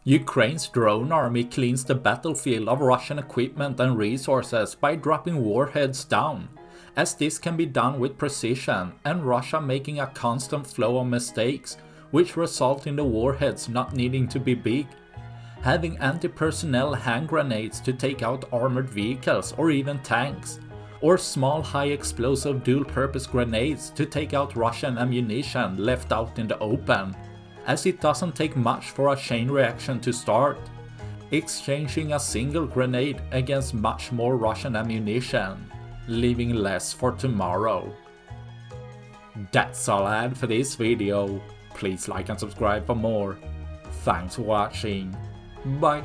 Ukraine's drone army cleans the battlefield of Russian equipment and resources by dropping warheads down, as this can be done with precision and Russia making a constant flow of mistakes, which result in the warheads not needing to be big. Having anti-personnel hand grenades to take out armored vehicles or even tanks, or small high-explosive dual-purpose grenades to take out Russian ammunition left out in the open, as it doesn't take much for a chain reaction to start, exchanging a single grenade against much more Russian ammunition, leaving less for tomorrow. That's all I had for this video. Please like and subscribe for more. Thanks for watching. Bye.